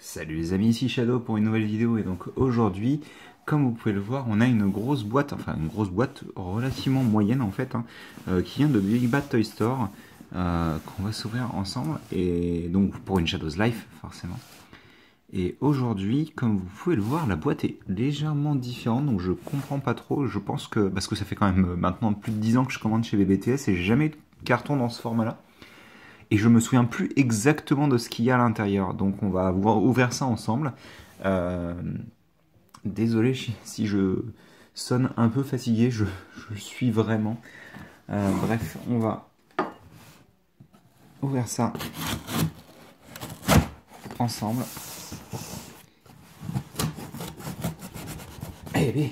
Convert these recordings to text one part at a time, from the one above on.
Salut les amis, ici Shadow pour une nouvelle vidéo. Et donc aujourd'hui, comme vous pouvez le voir, on a une grosse boîte, enfin une grosse boîte relativement moyenne en fait, qui vient de Big Bad Toy Store, qu'on va s'ouvrir ensemble, et donc pour une Shadow's Life forcément. Et aujourd'hui, comme vous pouvez le voir, la boîte est légèrement différente, donc je comprends pas trop. Je pense que, parce que ça fait quand même maintenant plus de 10 ans que je commande chez BBTS et j'ai jamais eu de carton dans ce format là. Et je me souviens plus exactement de ce qu'il y a à l'intérieur. Donc on va ouvrir ça ensemble. Désolé si je sonne un peu fatigué, je suis vraiment. Bref, on va ouvrir ça ensemble. Eh bien.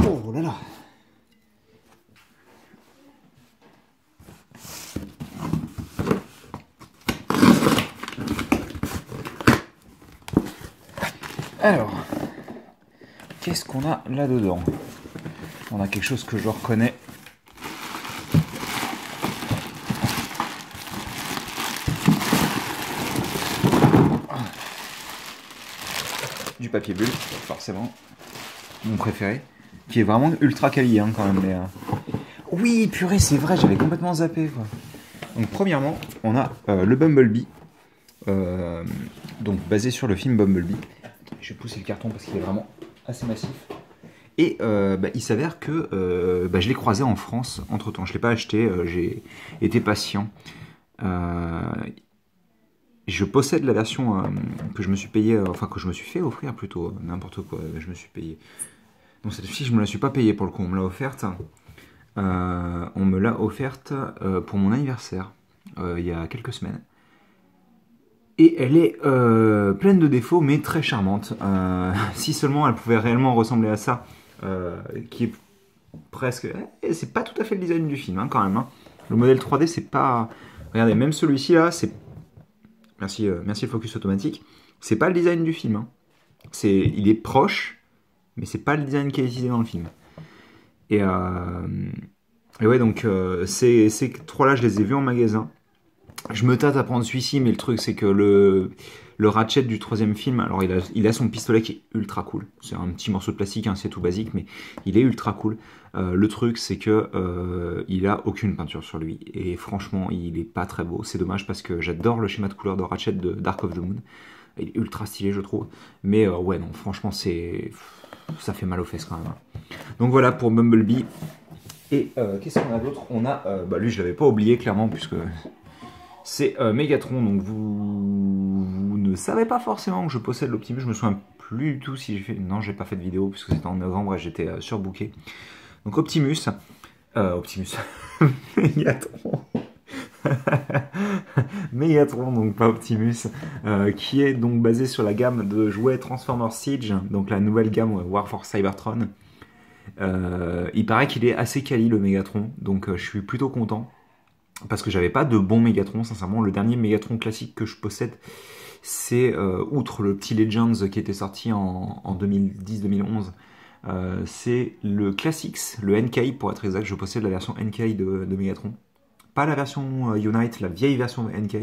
Oh là là. Alors, qu'est-ce qu'on a là-dedans? On a quelque chose que je reconnais. Du papier bulle, forcément. Mon préféré. Qui est vraiment ultra quali hein, quand même. Mais, oui, purée, c'est vrai, j'avais complètement zappé. Quoi. Donc, premièrement, on a le Bumblebee. Donc, basé sur le film Bumblebee. Je vais pousser le carton parce qu'il est vraiment assez massif. Et il s'avère que je l'ai croisé en France entre temps. Je ne l'ai pas acheté, j'ai été patient. Je possède la version que je me suis payé, enfin que je me suis fait offrir plutôt, n'importe quoi, je me suis payé. Donc cette fois-ci, je ne me la suis pas payée pour le coup, on me l'a offerte. On me l'a offerte pour mon anniversaire, il y a quelques semaines. Et elle est pleine de défauts, mais très charmante. Si seulement elle pouvait réellement ressembler à ça, qui est presque... c'est pas tout à fait le design du film, hein, quand même. Hein. Le modèle 3D, c'est pas... Regardez, même celui-ci, là, c'est... Merci le focus automatique. C'est pas le design du film. Hein. Il est proche, mais c'est pas le design qui est utilisé dans le film. Et ouais, donc, ces trois-là, je les ai vus en magasin. Je me tâte à prendre celui-ci, mais le truc c'est que le Ratchet du troisième film, alors il a son pistolet qui est ultra cool. C'est un petit morceau de plastique, hein, c'est tout basique, mais il est ultra cool. Le truc c'est que il a aucune peinture sur lui, et franchement il est pas très beau. C'est dommage parce que j'adore le schéma de couleur de Ratchet de Dark of the Moon. Il est ultra stylé je trouve. Mais ouais non, franchement ça fait mal aux fesses quand même. Donc voilà pour Bumblebee. Et qu'est-ce qu'on a d'autre? On a, lui je l'avais pas oublié clairement puisque... C'est Megatron, donc vous ne savez pas forcément que je possède l'Optimus, je me souviens plus du tout si j'ai fait... Non, j'ai pas fait de vidéo puisque c'était en novembre et j'étais surbooké. Donc Optimus, Megatron, Megatron, donc pas Optimus, qui est donc basé sur la gamme de jouets Transformers Siege, donc la nouvelle gamme War for Cybertron. Il paraît qu'il est assez quali le Megatron, donc je suis plutôt content. Parce que j'avais pas de bon Megatron, sincèrement. Le dernier Megatron classique que je possède, c'est, outre le petit Legends qui était sorti en 2010-2011, c'est le Classics, le NK pour être exact. Je possède la version NK de Megatron. Pas la version Unite, la vieille version NK,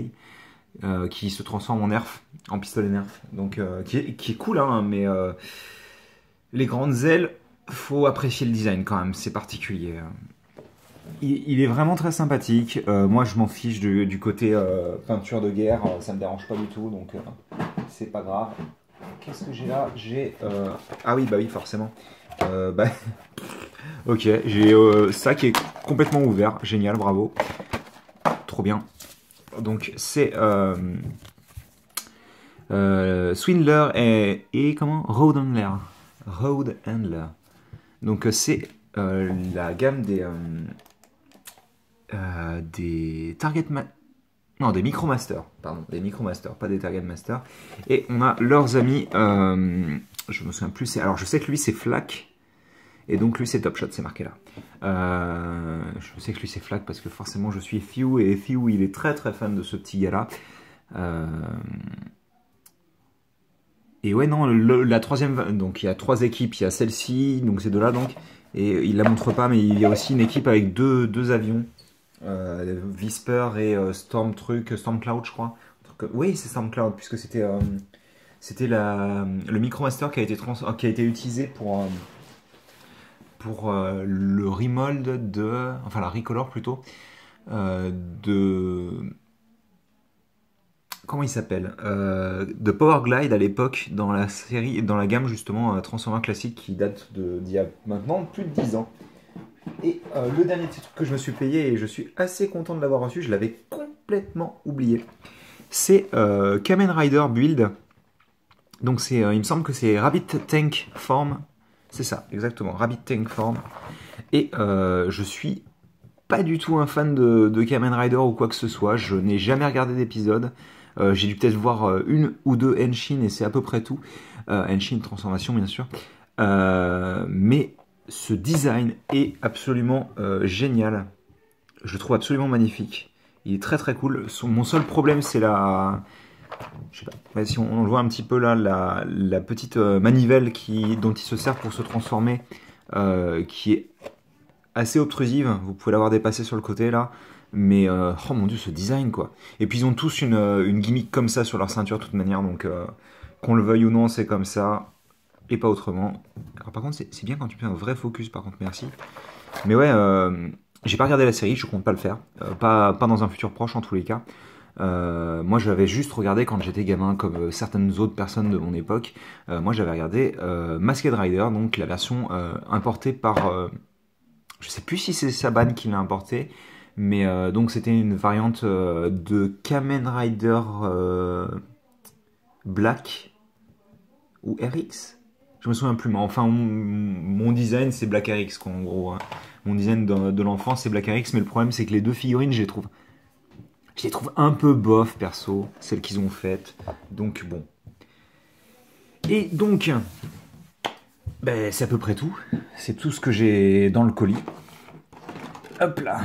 qui se transforme en nerf, en pistolet nerf. Donc, qui est cool, hein, mais les grandes ailes, faut apprécier le design quand même, c'est particulier. Il est vraiment très sympathique. Moi, je m'en fiche du côté peinture de guerre. Ça me dérange pas du tout, donc c'est pas grave. Qu'est-ce que j'ai là? J'ai... Ah oui, bah oui, forcément. Ok, j'ai ça qui est complètement ouvert. Génial, bravo. Trop bien. Donc, c'est... Swindler et comment? Road Handler. Road Handler. Donc, c'est la gamme des Target non, des Micromaster, pardon, des Micromaster, pas des Target Master. Et on a leurs amis, je me souviens plus, alors je sais que lui c'est Flak, et donc lui c'est Top Shot, c'est marqué là. Je sais que lui c'est Flak parce que forcément je suis Few, et Few il est très très fan de ce petit gars là. Et ouais non, la troisième, donc il y a 3 équipes, il y a celle-ci, donc ces deux-là donc, et il la montre pas, mais il y a aussi une équipe avec deux avions. Whisper et Storm Cloud je crois, un truc truc comme... Oui, c'est SoundCloud, puisque c'était le Micromaster qui a été utilisé pour le remold de... Enfin, la recolor plutôt, de... Comment il s'appelle de Powerglide à l'époque, dans la série, dans la gamme justement Transformers classique qui date d'il y a maintenant plus de 10 ans. Et le dernier petit truc que je me suis payé, et je suis assez content de l'avoir reçu, je l'avais complètement oublié, c'est Kamen Rider Build. Donc il me semble que c'est Rabbit Tank Form. C'est ça, exactement, Rabbit Tank Form. Et je suis pas du tout un fan de Kamen Rider ou quoi que ce soit. Je n'ai jamais regardé d'épisode. J'ai dû peut-être voir une ou deux Henshin et c'est à peu près tout. Henshin transformation bien sûr. Mais ce design est absolument génial. Je le trouve absolument magnifique. Il est très très cool. Mon seul problème c'est la... Je sais pas, ouais, si on le voit un petit peu là, la petite manivelle dont il se sert pour se transformer, qui est assez obtrusive. Vous pouvez l'avoir dépassé sur le côté là. Mais, oh mon dieu, ce design quoi. Et puis ils ont tous une gimmick comme ça sur leur ceinture de toute manière. Donc qu'on le veuille ou non, c'est comme ça. Et pas autrement. Alors par contre, c'est bien quand tu fais un vrai focus, par contre, merci. Mais ouais, j'ai pas regardé la série, je compte pas le faire. Pas dans un futur proche en tous les cas. Moi j'avais juste regardé quand j'étais gamin, comme certaines autres personnes de mon époque. Moi j'avais regardé Masked Rider, donc la version importée par... je sais plus si c'est Saban qui l'a importé. Mais donc c'était une variante de Kamen Rider Black ou RX. Je me souviens plus, mais enfin mon design c'est Black RX quoi, en gros. Hein. Mon design de l'enfant c'est Black RX, mais le problème c'est que les deux figurines je les trouve un peu bof perso, celles qu'ils ont faites. Donc bon. Et donc, ben, c'est à peu près tout. C'est tout ce que j'ai dans le colis. Hop là.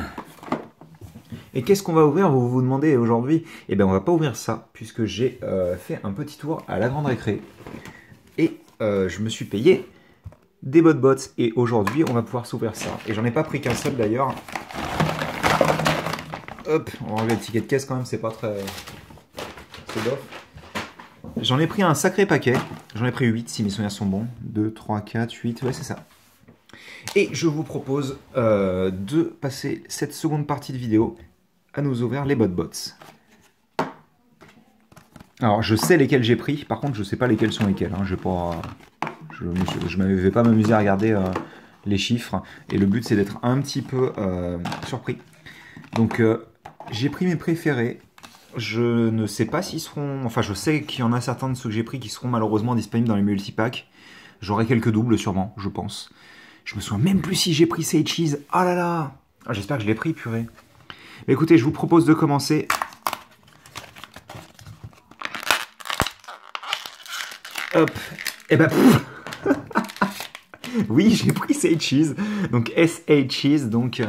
Et qu'est-ce qu'on va ouvrir, vous vous demandez aujourd'hui? Eh bien, on va pas ouvrir ça, puisque j'ai fait un petit tour à la grande récré. Et je me suis payé des BotBots. Et aujourd'hui, on va pouvoir s'ouvrir ça. Et j'en ai pas pris qu'un seul d'ailleurs. Hop, on va enlever le ticket de caisse quand même, c'est pas très... C'est bof. J'en ai pris un sacré paquet. J'en ai pris 8 si mes souvenirs sont bons. 2, 3, 4, 8, ouais c'est ça. Et je vous propose de passer cette seconde partie de vidéo à nous ouvrir les BotBots. Alors je sais lesquels j'ai pris, par contre je sais pas lesquels sont lesquels. Hein. Je vais pas m'amuser à regarder les chiffres. Et le but c'est d'être un petit peu surpris. Donc j'ai pris mes préférés. Je ne sais pas s'ils seront... Enfin je sais qu'il y en a certains de ceux que j'ai pris qui seront malheureusement disponibles dans les multipacks. J'aurai quelques doubles sûrement, je pense. Je me souviens même plus si j'ai pris Say Cheese. Oh là là, j'espère que je l'ai pris, purée. Mais écoutez, je vous propose de commencer. Hop. Et ben, oui, j'ai pris Say Cheese. Donc SA Cheese, donc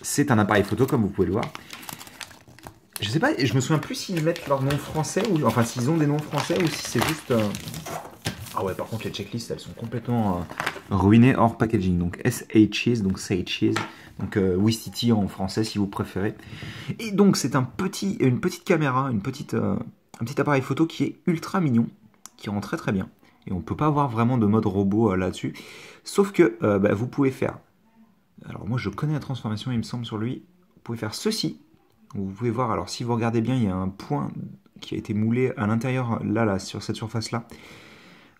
c'est un appareil photo comme vous pouvez le voir. Je sais pas, je me souviens plus s'ils mettent leur nom français ou enfin s'ils ont des noms français ou si c'est juste. Ah ouais, par contre les checklists elles sont complètement ruinées hors packaging. Donc SA Cheese, donc Say Cheese, donc Wistiti en français si vous préférez. Et donc c'est une petite caméra, un petit appareil photo qui est ultra mignon, qui rend très très bien. Et on ne peut pas avoir vraiment de mode robot là-dessus. Sauf que bah, vous pouvez faire... Alors moi je connais la transformation il me semble sur lui. Vous pouvez faire ceci. Vous pouvez voir, alors si vous regardez bien, il y a un point qui a été moulé à l'intérieur, là, sur cette surface-là.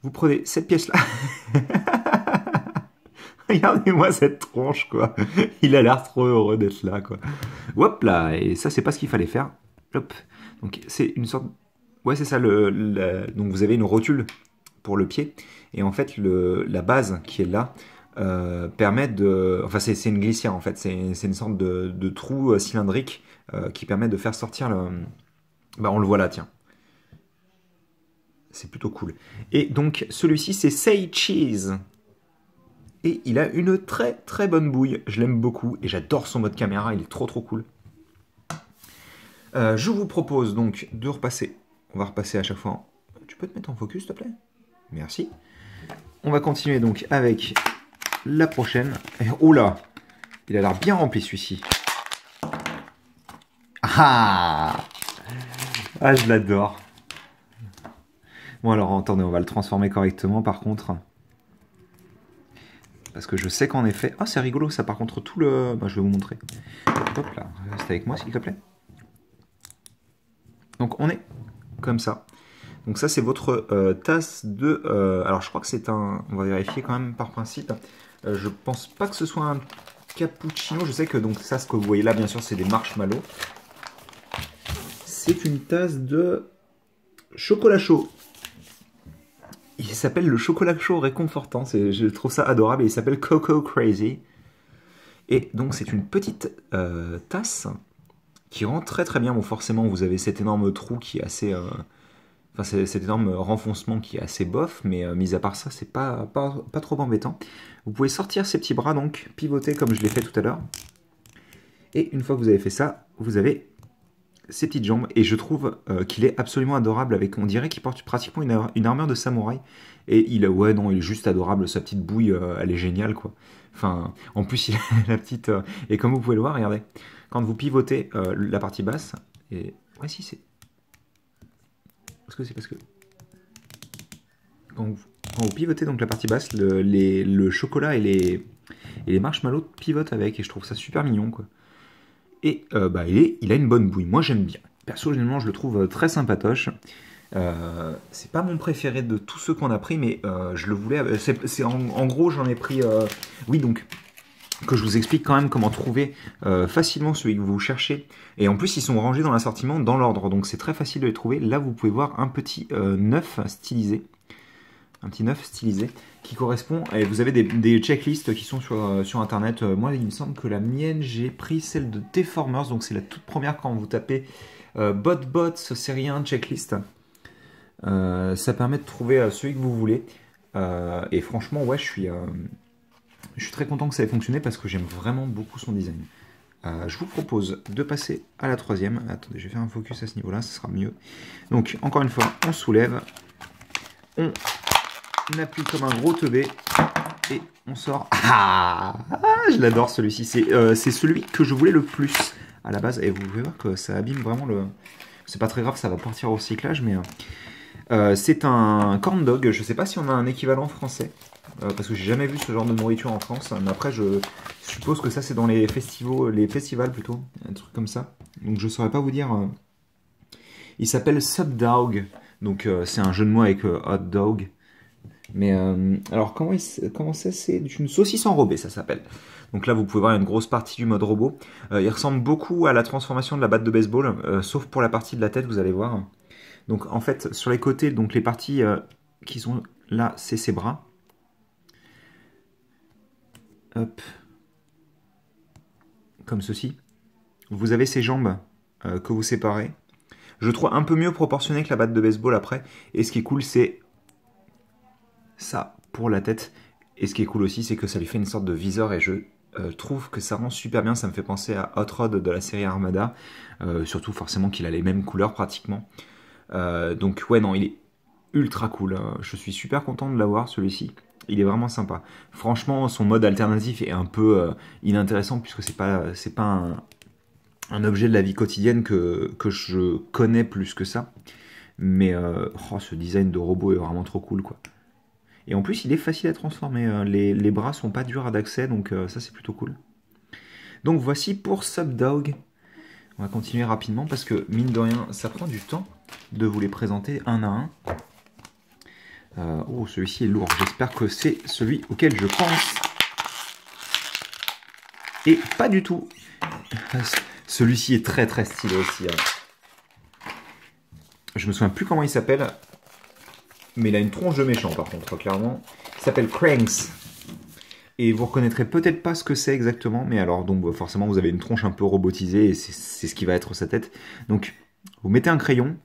Vous prenez cette pièce-là. Regardez-moi cette tronche, quoi. Il a l'air trop heureux d'être là, quoi. Hop là, et ça, c'est pas ce qu'il fallait faire. Hop. Donc, c'est une sorte... Ouais, c'est ça, donc vous avez une rotule pour le pied. Et en fait, la base qui est là... permet de... Enfin, c'est une glissière, en fait. C'est une sorte de trou cylindrique qui permet de faire sortir le... Bah, on le voit là, tiens. C'est plutôt cool. Et donc, celui-ci, c'est Say Cheese. Et il a une très très bonne bouille. Je l'aime beaucoup et j'adore son mode caméra. Il est trop trop cool. Je vous propose donc de repasser. On va repasser à chaque fois. Tu peux te mettre en focus, s'il te plaît? Merci. On va continuer donc avec la prochaine. Et, oh là, il a l'air bien rempli celui-ci. Ah Ah, je l'adore. Bon alors, attendez, on va le transformer correctement par contre. Parce que je sais qu'en effet... Ah, c'est rigolo ça, par contre, tout le... Bah, je vais vous montrer. Hop là, reste avec moi s'il te plaît. Donc on est comme ça. Donc ça c'est votre tasse de... alors je crois que c'est un... On va vérifier quand même par principe. Je pense pas que ce soit un cappuccino. Je sais que donc ça, ce que vous voyez là, bien sûr, c'est des marshmallows. C'est une tasse de chocolat chaud. Il s'appelle le chocolat chaud réconfortant. Je trouve ça adorable et il s'appelle Coco Crazy. Et donc c'est une petite tasse qui rend très très bien. Bon, forcément, vous avez cet énorme trou qui est assez... enfin, cet énorme renfoncement qui est assez bof, mais mis à part ça, c'est pas trop embêtant. Vous pouvez sortir ces petits bras, donc pivoter comme je l'ai fait tout à l'heure. Et une fois que vous avez fait ça, vous avez ces petites jambes. Et je trouve qu'il est absolument adorable. Avec, on dirait qu'il porte pratiquement une armure de samouraï. Et il est juste adorable. Sa petite bouille, elle est géniale, quoi. Enfin, en plus, il a la petite... et comme vous pouvez le voir, regardez. Quand vous pivotez la partie basse... Et... Ouais, si, c'est... Est-ce que c'est parce que... Quand vous pivotez donc la partie basse, le chocolat et les marshmallows pivotent avec. Et je trouve ça super mignon, quoi. Et bah, il a une bonne bouille. Moi, j'aime bien. Personnellement, je le trouve très sympatoche. C'est pas mon préféré de tous ceux qu'on a pris, mais je le voulais... en gros, j'en ai pris... oui, donc... que je vous explique quand même comment trouver facilement celui que vous cherchez. Et en plus, ils sont rangés dans l'assortiment dans l'ordre, donc c'est très facile de les trouver. Là, vous pouvez voir un petit 9 stylisé. Un petit 9 stylisé qui correspond... Et vous avez des checklists qui sont sur Internet. Moi, il me semble que la mienne, j'ai pris celle de Deformers, donc c'est la toute première quand vous tapez BotBots série 1 checklist. Ça permet de trouver celui que vous voulez. Et franchement, ouais, je suis très content que ça ait fonctionné parce que j'aime vraiment beaucoup son design. Je vous propose de passer à la troisième. Attendez, je vais faire un focus à ce niveau-là, ça sera mieux. Donc, encore une fois, on soulève, on appuie comme un gros teubé et on sort. Ah, je l'adore celui-ci. C'est celui que je voulais le plus à la base. Et vous pouvez voir que ça abîme vraiment le... C'est pas très grave, ça va partir au recyclage, mais... c'est un corn dog. Je sais pas si on a un équivalent français. Parce que j'ai jamais vu ce genre de nourriture en France. Mais après, je suppose que ça, c'est dans les festivals plutôt. Un truc comme ça. Donc, je saurais pas vous dire. Il s'appelle Subdog. Donc, c'est un jeu de mots avec hot dog. Mais, alors, comment ça, c'est une saucisse enrobée, ça s'appelle. Donc là, vous pouvez voir une grosse partie du mode robot. Il ressemble beaucoup à la transformation de la batte de baseball. Sauf pour la partie de la tête, vous allez voir. Donc, en fait, sur les côtés, donc les parties qui sont là, c'est ses bras. Hop, comme ceci. Vous avez ces jambes que vous séparez. Je trouve un peu mieux proportionné que la batte de baseball après. Et ce qui est cool, c'est ça pour la tête. Et ce qui est cool aussi, c'est que ça lui fait une sorte de viseur. Et je trouve que ça rend super bien. Ça me fait penser à Hot Rod de la série Armada. Surtout forcément qu'il a les mêmes couleurs pratiquement. Donc ouais, non, il est ultra cool. Je suis super content de l'avoir celui-ci. Il est vraiment sympa. Franchement, son mode alternatif est un peu inintéressant puisque c'est pas un objet de la vie quotidienne que je connais plus que ça. Mais ce design de robot est vraiment trop cool, quoi. Et en plus, il est facile à transformer. Les bras sont pas durs d'accès, donc ça c'est plutôt cool. Donc voici pour Subdog. On va continuer rapidement parce que mine de rien, ça prend du temps de vous les présenter un à un. Oh, celui-ci est lourd. J'espère que c'est celui auquel je pense. Et pas du tout. Celui-ci est très très stylé aussi. Je me souviens plus comment il s'appelle. Mais il a une tronche de méchant par contre, clairement. Il s'appelle Cranks. Et vous reconnaîtrez peut-être pas ce que c'est exactement. Mais alors, donc forcément, vous avez une tronche un peu robotisée. Et c'est ce qui va être sa tête. Donc, vous mettez un crayon.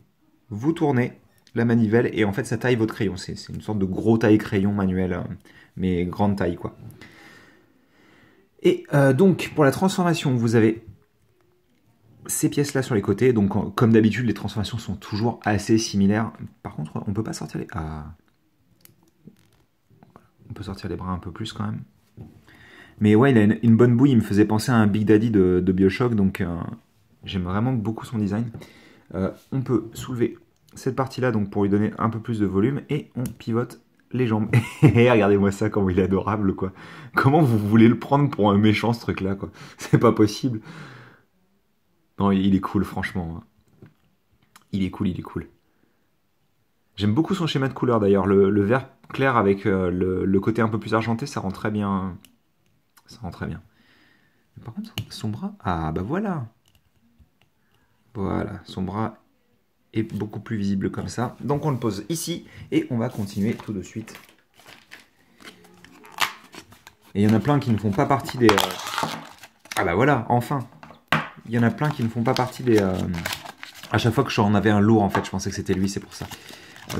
Vous tournez la manivelle et en fait ça taille votre crayon. C'est une sorte de gros taille crayon manuel, mais grande taille quoi. Et donc pour la transformation, vous avez ces pièces là sur les côtés. Donc comme d'habitude, les transformations sont toujours assez similaires. Par contre, on peut pas sortir les... On peut sortir les bras un peu plus quand même. Mais ouais, il a une bonne bouille. Il me faisait penser à un Big Daddy de BioShock. Donc j'aime vraiment beaucoup son design. On peut soulever cette partie-là donc pour lui donner un peu plus de volume et on pivote les jambes. Et regardez-moi ça, comment il est adorable, quoi. Comment vous voulez le prendre pour un méchant, ce truc-là, quoi. C'est pas possible. Non, il est cool, franchement. Il est cool, il est cool. J'aime beaucoup son schéma de couleur, d'ailleurs. Le vert clair avec le côté un peu plus argenté, ça rend très bien. Ça rend très bien. Mais par contre, son bras... Ah, bah voilà. Voilà, son bras est beaucoup plus visible comme ça. Donc on le pose ici et on va continuer tout de suite. Et il y en a plein qui ne font pas partie des... Ah bah voilà, enfin. Il y en a plein qui ne font pas partie des... À chaque fois que j'en avais un lourd, en fait, je pensais que c'était lui, c'est pour ça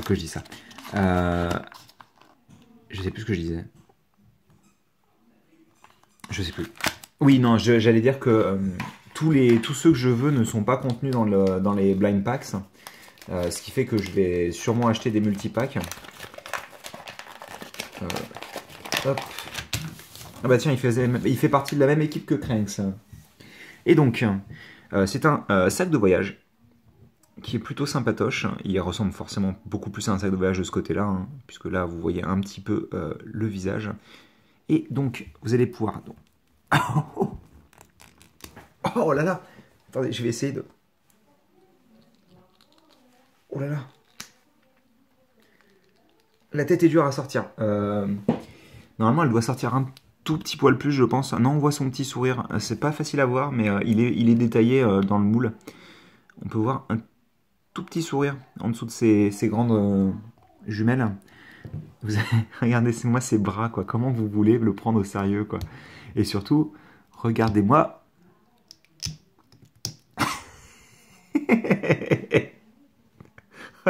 que je dis ça. Je sais plus ce que je disais. Je sais plus. Oui, non, j'allais dire que tous ceux que je veux ne sont pas contenus dans les blind packs. Ce qui fait que je vais sûrement acheter des multipacks. Hop. Ah bah tiens, il fait partie de la même équipe que Cranks. Et donc, c'est un sac de voyage qui est plutôt sympatoche. Il ressemble forcément beaucoup plus à un sac de voyage de ce côté-là, hein, puisque là, vous voyez un petit peu le visage. Et donc, vous allez pouvoir... Oh là là! Attendez, je vais essayer de... Oh là là! La tête est dure à sortir. Normalement, elle doit sortir un tout petit poil plus, je pense. Non, on voit son petit sourire. C'est pas facile à voir, mais il est détaillé dans le moule. On peut voir un tout petit sourire en dessous de ces grandes jumelles. Regardez-moi ses bras, quoi. Comment vous voulez le prendre au sérieux, quoi. Et surtout, regardez-moi.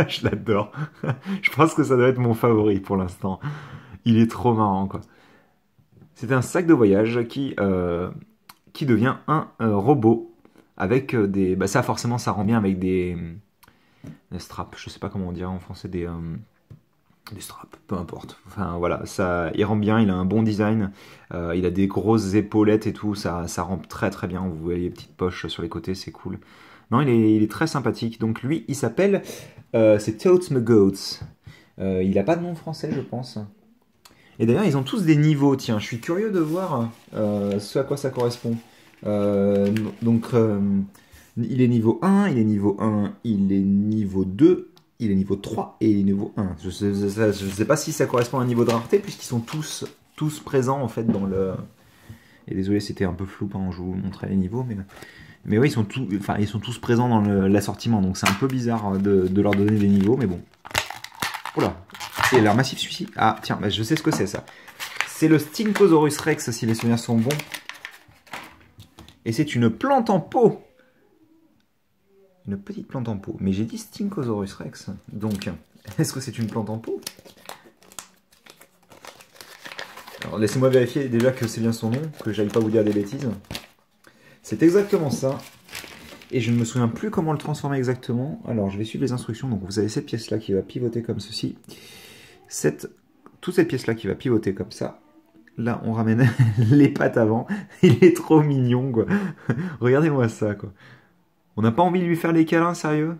Je l'adore. Je pense que ça doit être mon favori pour l'instant. Il est trop marrant, quoi. C'est un sac de voyage qui devient un robot avec des... Bah ça, forcément, ça rend bien avec des straps. Je sais pas comment on dirait en français, des straps, peu importe. Enfin, voilà, ça, il rend bien, il a un bon design. Il a des grosses épaulettes et tout, ça rend très très bien. Vous voyez les petites poches sur les côtés, c'est cool. Non, il est très sympathique. Donc lui, il s'appelle... c'est Totes McGoats. Il n'a pas de nom français, je pense. Et d'ailleurs, ils ont tous des niveaux. Tiens, je suis curieux de voir ce à quoi ça correspond. Donc, il est niveau 1, il est niveau 1, il est niveau 2, il est niveau 3 et il est niveau 1. Je sais pas si ça correspond à un niveau de rareté, puisqu'ils sont tous présents, en fait, dans le... Et désolé, c'était un peu flou pendant que je vous montrais les niveaux, mais oui, ils sont tous présents dans l'assortiment, donc c'est un peu bizarre de leur donner des niveaux, mais bon. Oula, et l'air massif celui-ci. Ah, tiens, bah, je sais ce que c'est, ça. C'est le Stinkosaurus Rex, si les souvenirs sont bons. Et c'est une plante en pot. Une petite plante en pot. Mais j'ai dit Stinkosaurus Rex. Donc, est-ce que c'est une plante en pot? Alors, laissez-moi vérifier déjà que c'est bien son nom, que j'aille pas vous dire des bêtises. C'est exactement ça. Et je ne me souviens plus comment le transformer exactement. Alors, je vais suivre les instructions. Donc, vous avez cette pièce-là qui va pivoter comme ceci. Toute cette pièce-là qui va pivoter comme ça. Là, on ramène les pattes avant. Il est trop mignon, quoi. Regardez-moi ça, quoi. On n'a pas envie de lui faire les câlins, sérieux?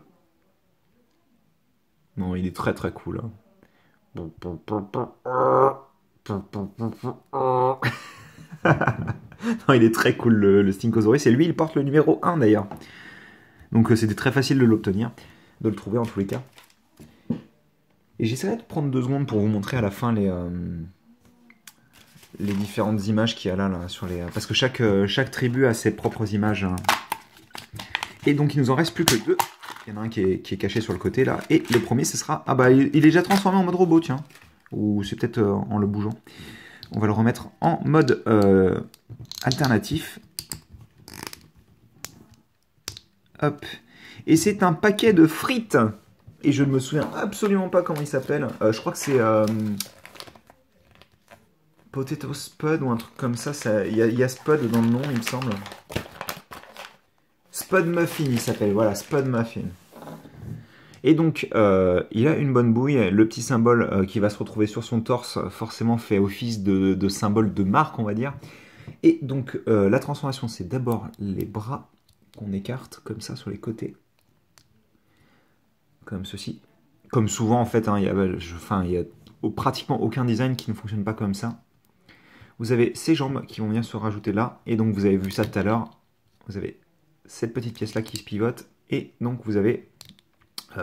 Non, il est très très cool. Hein. Non, il est très cool, le Stinkosaurus. Et lui, il porte le numéro 1, d'ailleurs. Donc c'était très facile de l'obtenir, de le trouver en tous les cas. Et j'essaierai de prendre 2 secondes pour vous montrer à la fin les différentes images qu'il y a là sur les... Parce que chaque tribu a ses propres images. Hein. Et donc il nous en reste plus que 2. Il y en a un qui est caché sur le côté là. Et le premier, ce sera... Ah bah il est déjà transformé en mode robot, tiens. Ou c'est peut-être en le bougeant. On va le remettre en mode alternatif. Hop. Et c'est un paquet de frites. Et je ne me souviens absolument pas comment il s'appelle. Je crois que c'est Potato Spud ou un truc comme ça. Il y a Spud dans le nom, il me semble. Spud Muffin, il s'appelle. Voilà, Spud Muffin. Et donc, il a une bonne bouille. Le petit symbole qui va se retrouver sur son torse, forcément, fait office de symbole de marque, on va dire. Et donc, la transformation, c'est d'abord les bras qu'on écarte comme ça sur les côtés. comme ceci. Comme souvent en fait, hein, il y a pratiquement aucun design qui ne fonctionne pas comme ça. Vous avez ces jambes qui vont venir se rajouter là, et donc vous avez vu ça tout à l'heure, vous avez cette petite pièce là qui se pivote, et donc vous avez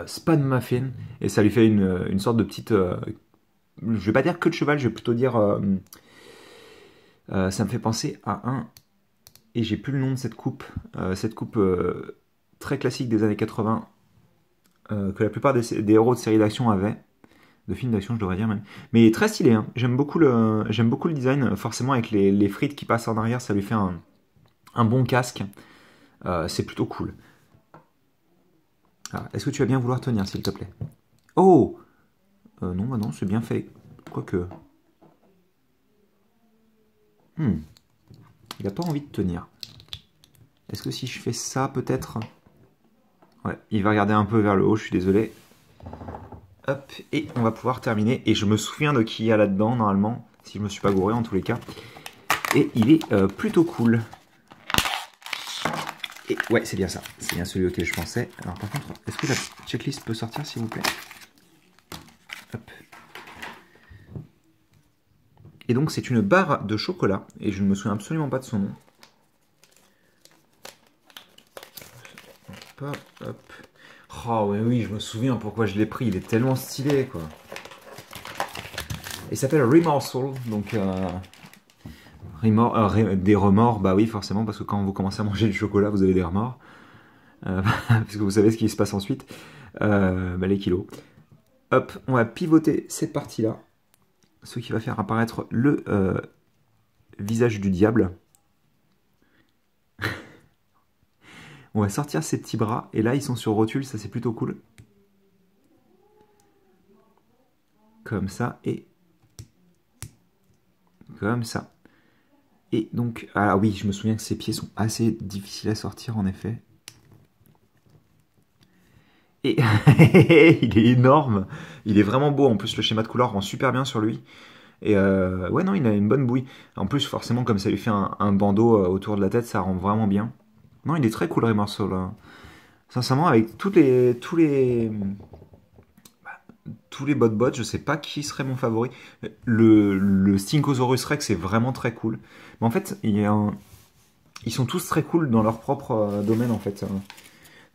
Span Muffin, et ça lui fait une sorte de petite... je vais pas dire queue de cheval, je vais plutôt dire... ça me fait penser à un... Et j'ai plus le nom de cette coupe très classique des années 80, que la plupart des héros de séries d'action avaient. De films d'action, je devrais dire même. Mais il est très stylé, hein. J'aime beaucoup le design. Forcément, avec les frites qui passent en arrière, ça lui fait un bon casque. C'est plutôt cool. Est-ce que tu vas bien vouloir tenir, s'il te plaît? Oh non, bah non, c'est bien fait. Quoique... Il n'a pas envie de tenir. Est-ce que si je fais ça, peut-être... Ouais, il va regarder un peu vers le haut, je suis désolé. Hop, et on va pouvoir terminer. Et je me souviens de qui il y a là-dedans, normalement. Si je me suis pas gouré, en tous les cas. Et il est plutôt cool. Et ouais, c'est bien ça. C'est bien celui auquel je pensais. Alors par contre, est-ce que la checklist peut sortir, s'il vous plaît? Hop. Et donc, c'est une barre de chocolat. Et je ne me souviens absolument pas de son nom. Hop, hop. Oh ouais, oui, je me souviens pourquoi je l'ai pris. Il est tellement stylé, quoi. Il s'appelle Remorsal. Donc, des remords, bah oui, forcément, parce que quand vous commencez à manger du chocolat, vous avez des remords. Parce que vous savez ce qui se passe ensuite. Les kilos. Hop, on va pivoter cette partie-là. Ce qui va faire apparaître le visage du diable. On va sortir ces petits bras. Et là, ils sont sur rotule, ça c'est plutôt cool. Comme ça et comme ça. Et donc, ah oui, je me souviens que ces pieds sont assez difficiles à sortir en effet. Et il est énorme, il est vraiment beau. En plus, le schéma de couleur rend super bien sur lui. Et ouais, non, il a une bonne bouille. En plus, forcément, comme ça lui fait un bandeau autour de la tête, ça rend vraiment bien. Non, il est très cool, Remorsal, là. Sincèrement, avec tous les bot-bots, je sais pas qui serait mon favori. Le Stinkosaurus Rex est vraiment très cool. Mais en fait, ils sont tous très cool dans leur propre domaine, en fait.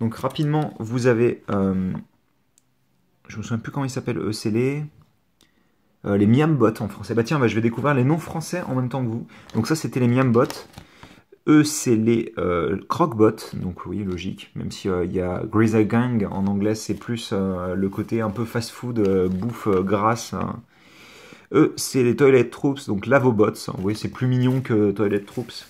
Donc, rapidement, vous avez... je me souviens plus comment ils s'appellent. C'est les Miambots en français. Bah tiens, je vais découvrir les noms français en même temps que vous. Donc ça, c'était les Miambots. Eux, c'est les Crockbots, donc oui, logique, même si il y a Grizzly Gang en anglais, c'est plus le côté un peu fast-food, bouffe grasse. Hein. Eux, c'est les Toilet Troops, donc Lavobots. Vous voyez, c'est plus mignon que Toilet Troops.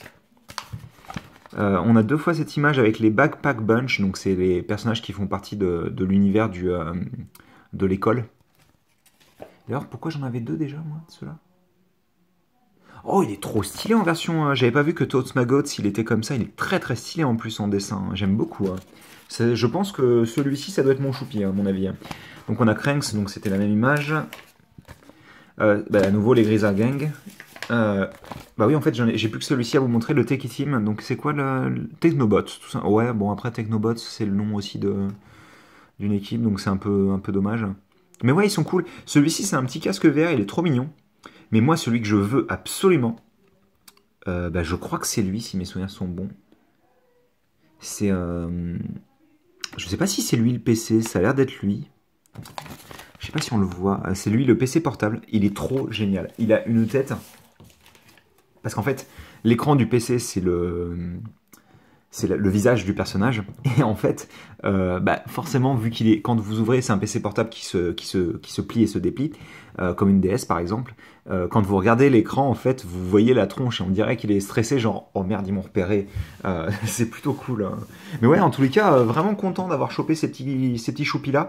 On a deux fois cette image avec les Backpack Bunch, donc c'est les personnages qui font partie de l'univers de l'école. D'ailleurs, pourquoi j'en avais deux déjà, moi, de ceux-là? Oh, il est trop stylé en version... J'avais pas vu que Toads Maggots, il était comme ça. Il est très très stylé en plus en dessin. J'aime beaucoup. Hein. Je pense que celui-ci, ça doit être mon choupi, à mon avis. Hein. Donc on a Cranks, donc c'était la même image. À nouveau, les Grizzly Gang. Bah oui, en fait, j'ai plus que celui-ci à vous montrer, le Techie Team. Donc c'est quoi le Technobots, tout ça. Ouais, bon, après Technobots, c'est le nom aussi d'une équipe, donc c'est un peu dommage. Mais ouais, ils sont cool. Celui-ci, c'est un petit casque vert, il est trop mignon. Mais moi, celui que je veux absolument, je crois que c'est lui, si mes souvenirs sont bons. C'est... je sais pas si c'est lui le PC, ça a l'air d'être lui. Je sais pas si on le voit. C'est lui le PC portable. Il est trop génial. Il a une tête... Parce qu'en fait, l'écran du PC, c'est le visage du personnage. Et en fait, forcément, vu qu'il est, quand vous ouvrez, c'est un PC portable qui se plie et se déplie, comme une DS par exemple. Quand vous regardez l'écran, en fait, vous voyez la tronche et on dirait qu'il est stressé, genre oh merde, ils m'ont repéré. C'est plutôt cool. Hein. Mais ouais, en tous les cas, vraiment content d'avoir chopé ces petits choupis là.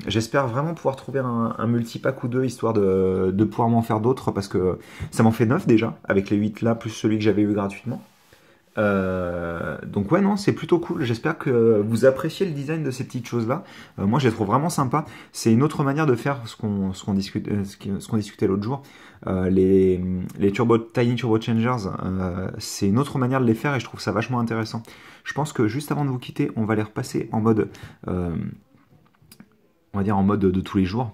J'espère vraiment pouvoir trouver un multipack ou deux histoire de pouvoir m'en faire d'autres parce que ça m'en fait 9 déjà avec les 8 là plus celui que j'avais eu gratuitement. Donc ouais non c'est plutôt cool, j'espère que vous appréciez le design de ces petites choses là. Moi je les trouve vraiment sympas, c'est une autre manière de faire ce qu'on discutait l'autre jour, les Tiny Turbo Changers, c'est une autre manière de les faire et je trouve ça vachement intéressant. Je pense que juste avant de vous quitter on va les repasser en mode on va dire en mode de tous les jours.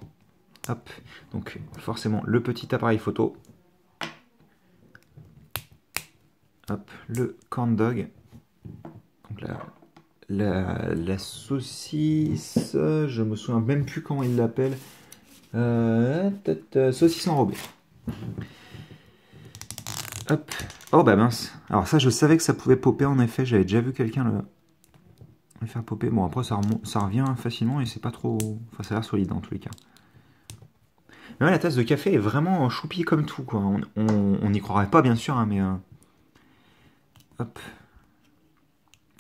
Hop, donc forcément le petit appareil photo. Hop, le corn dog. Donc la saucisse, je me souviens même plus comment il l'appelle. Saucisse enrobée. Hop. Oh bah mince. Alors ça, je savais que ça pouvait popper en effet. J'avais déjà vu quelqu'un le faire popper. Bon, après, ça revient facilement et c'est pas trop... Enfin, ça a l'air solide en tous les cas. Mais ouais, la tasse de café est vraiment choupie comme tout, quoi. On n'y croirait pas, bien sûr, hein, mais... Hop.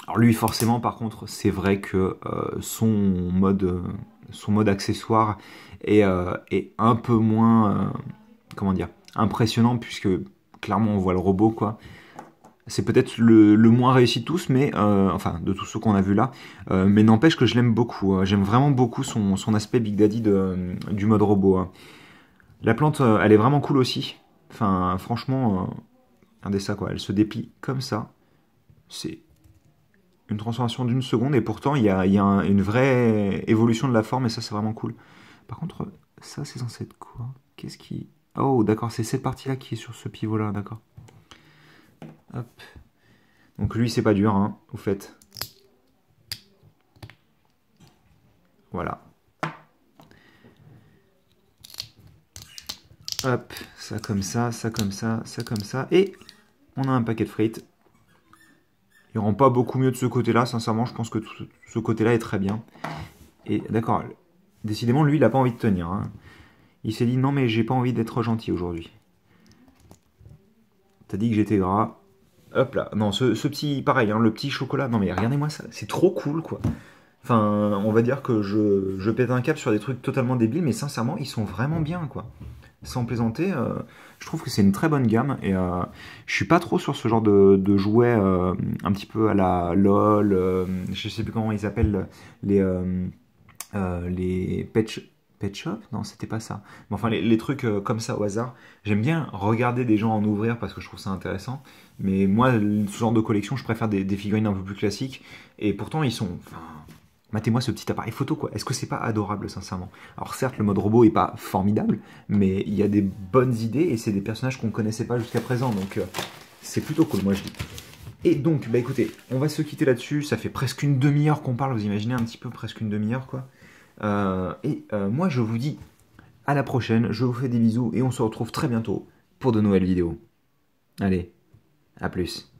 Alors lui, forcément, par contre, c'est vrai que son mode accessoire est un peu moins... comment dire, impressionnant, puisque clairement on voit le robot, quoi. C'est peut-être le moins réussi de tous, mais enfin de tous ceux qu'on a vu là, mais n'empêche que je l'aime beaucoup. J'aime vraiment beaucoup son aspect Big Daddy du mode robot. Hein. La plante, elle est vraiment cool aussi. Enfin, franchement, regardez ça, quoi. Elle se déplie comme ça. C'est une transformation d'une seconde, et pourtant il y a une vraie évolution de la forme, et ça c'est vraiment cool. Par contre, ça c'est censé être quoi? Qu'est-ce qui... Oh, d'accord, c'est cette partie-là qui est sur ce pivot-là, d'accord. Hop. Donc lui, c'est pas dur, hein, au fait. Voilà. Hop, ça comme ça, ça comme ça, ça comme ça. Et on a un paquet de frites. Il rend pas beaucoup mieux de ce côté-là, sincèrement, je pense que tout ce côté-là est très bien. Et d'accord, décidément, lui, il a pas envie de tenir. Hein. Il s'est dit, non mais j'ai pas envie d'être gentil aujourd'hui. T'as dit que j'étais gras. Hop là, non, ce petit, pareil, hein, le petit chocolat, non mais regardez-moi ça, c'est trop cool quoi. Enfin, on va dire que je pète un cap sur des trucs totalement débiles, mais sincèrement, ils sont vraiment bien quoi. Sans plaisanter, je trouve que c'est une très bonne gamme, et je suis pas trop sur ce genre de jouets un petit peu à la LOL, je sais plus comment ils appellent les Pet Shop? Non, c'était pas ça. Mais enfin, les trucs comme ça au hasard. J'aime bien regarder des gens en ouvrir parce que je trouve ça intéressant. Mais moi, ce genre de collection, je préfère des figurines un peu plus classiques. Et pourtant, ils sont... Enfin, matez-moi ce petit appareil photo, quoi. Est-ce que c'est pas adorable, sincèrement? Alors certes, le mode robot est pas formidable, mais il y a des bonnes idées et c'est des personnages qu'on connaissait pas jusqu'à présent. Donc, c'est plutôt cool, moi, je dis. Et donc, bah écoutez, on va se quitter là-dessus. Ça fait presque une demi-heure qu'on parle. Vous imaginez un petit peu, presque une demi-heure, quoi. Moi je vous dis à la prochaine, je vous fais des bisous et on se retrouve très bientôt pour de nouvelles vidéos. Allez, à plus.